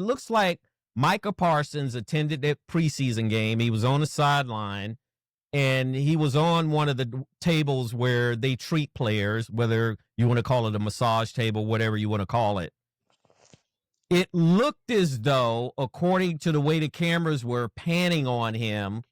looks like Micah Parsons attended that preseason game. He was on the sideline, and he was on one of the tables where they treat players, whether you want to call it a massage table, whatever you want to call it. It looked as though, according to the way the cameras were panning on him,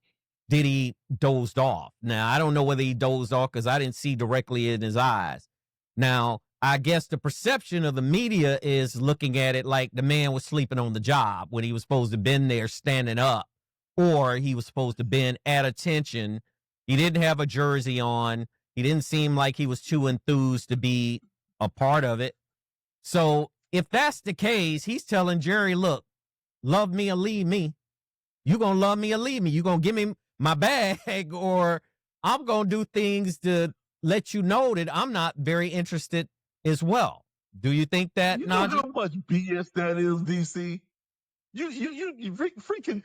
did he dozed off. Now, I don't know whether he dozed off because I didn't see directly in his eyes. Now, I guess the perception of the media is looking at it like the man was sleeping on the job when he was supposed to have been there standing up, or he was supposed to have been at attention. He didn't have a jersey on. He didn't seem like he was too enthused to be a part of it. So if that's the case, he's telling Jerry, look, love me or leave me. You going to love me or leave me. You going to give me my bag, or I'm going to do things to let you know that I'm not very interested as well. Do you think that, you know Najee? how much BS that is, DC? You freaking,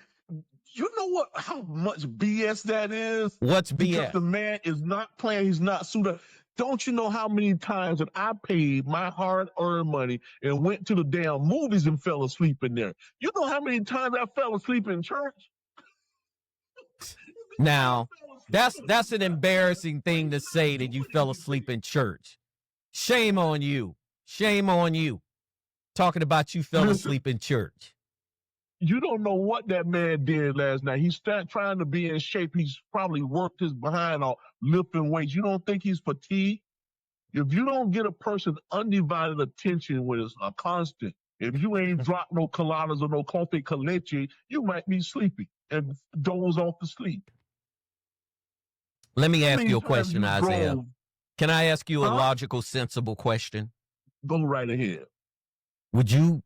you know what? How much BS that is? What's BS? Because the man is not playing. He's not suited. Don't you know how many times that I paid my hard-earned money and went to the damn movies and fell asleep in there? You know how many times I fell asleep in church? Now, that's an embarrassing thing to say, that you fell asleep in church. Shame on you. Shame on you. Talking about you fell asleep in church. You don't know what that man did last night. He's trying to be in shape. He's probably worked his behind off lifting weights. You don't think he's fatigued? If you don't get a person undivided attention when it's a constant, if you ain't dropped no coladas or no coffee con leche, you might be sleepy and doze off to sleep. Let me ask you a question, Isaiah. Can I ask you a logical, sensible question? Go right ahead. Would you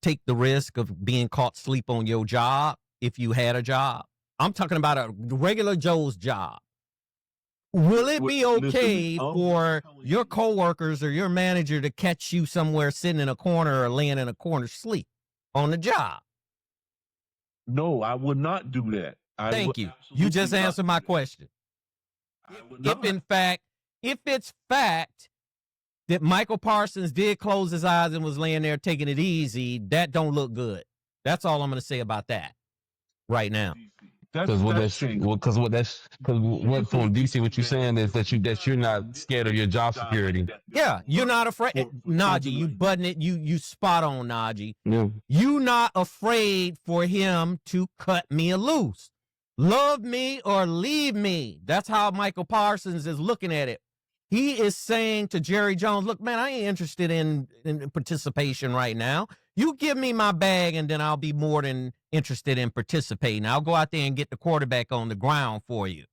take the risk of being caught sleep on your job if you had a job? I'm talking about a regular Joe's job. Will it be okay for your coworkers or your manager to catch you somewhere sitting in a corner or laying in a corner sleep on the job? No, I would not do that. Thank you. You just answered my question. If it's fact that Micah Parsons did close his eyes and was laying there taking it easy, that don't look good. That's all I'm going to say about that right now. Because what from DC, what you're saying is that you're not scared of your job security. Yeah, you're not afraid. Najee, you button it. You spot on, Najee. Yeah. You not afraid for him to cut me loose. Love me or leave me. That's how Micah Parsons is looking at it. He is saying to Jerry Jones, look, man, I ain't interested in participation right now. You give me my bag, and then I'll be more than interested in participating. I'll go out there and get the quarterback on the ground for you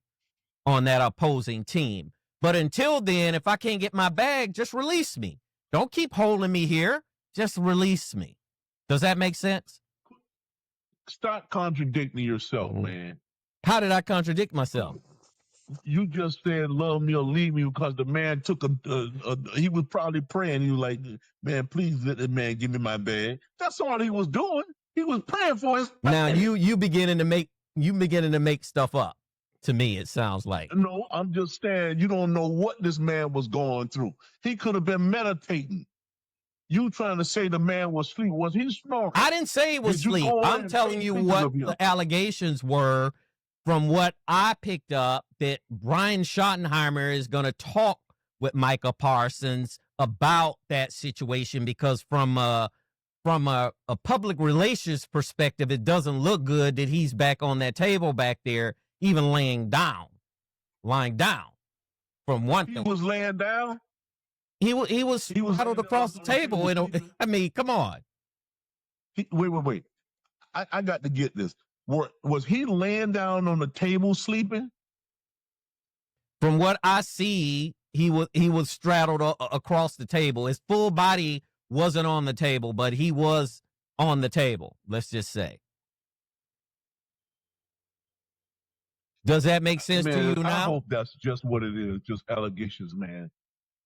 on that opposing team. But until then, if I can't get my bag, just release me. Don't keep holding me here. Just release me. Does that make sense? Stop contradicting yourself, man. How did I contradict myself? You just said love me or leave me because the man took he was probably praying. He was like, man, please let the man give me my bag. That's all he was doing. He was praying for his bag. Now you beginning to make stuff up. To me, it sounds like. No, I'm just saying you don't know what this man was going through. He could have been meditating. You trying to say the man was asleep. Was he snoring? I didn't say he was asleep. I'm telling you what the allegations were from what I picked up, that Brian Schottenheimer is going to talk with Micah Parsons about that situation, because from a public relations perspective, it doesn't look good that he's back on that table back there, even lying down. From one thing, he was laying down. He was huddled across the table. I mean, come on. Wait. I got to get this. Was he laying down on the table sleeping? From what I see, he was straddled across the table. His full body wasn't on the table, but he was on the table. Let's just say. Does that make sense to you now? I hope that's just what it is, just allegations, man.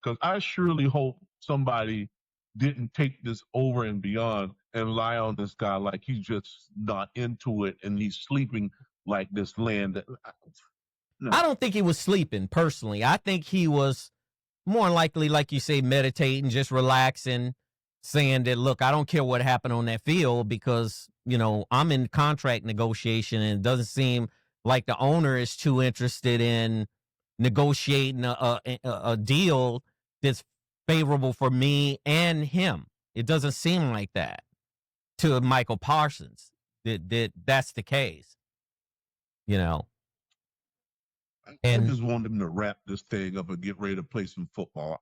Because I surely hope somebody didn't take this over and beyond and lie on this guy like he's just not into it and he's sleeping like this land. No. I don't think he was sleeping, personally. I think he was more likely, like you say, meditating, just relaxing, saying that, look, I don't care what happened on that field because, I'm in contract negotiation, and it doesn't seem like the owner is too interested in negotiating a deal that's favorable for me and him. It doesn't seem like that to Michael Parsons. That's the case, I And just want them to wrap this thing up and get ready to play some football.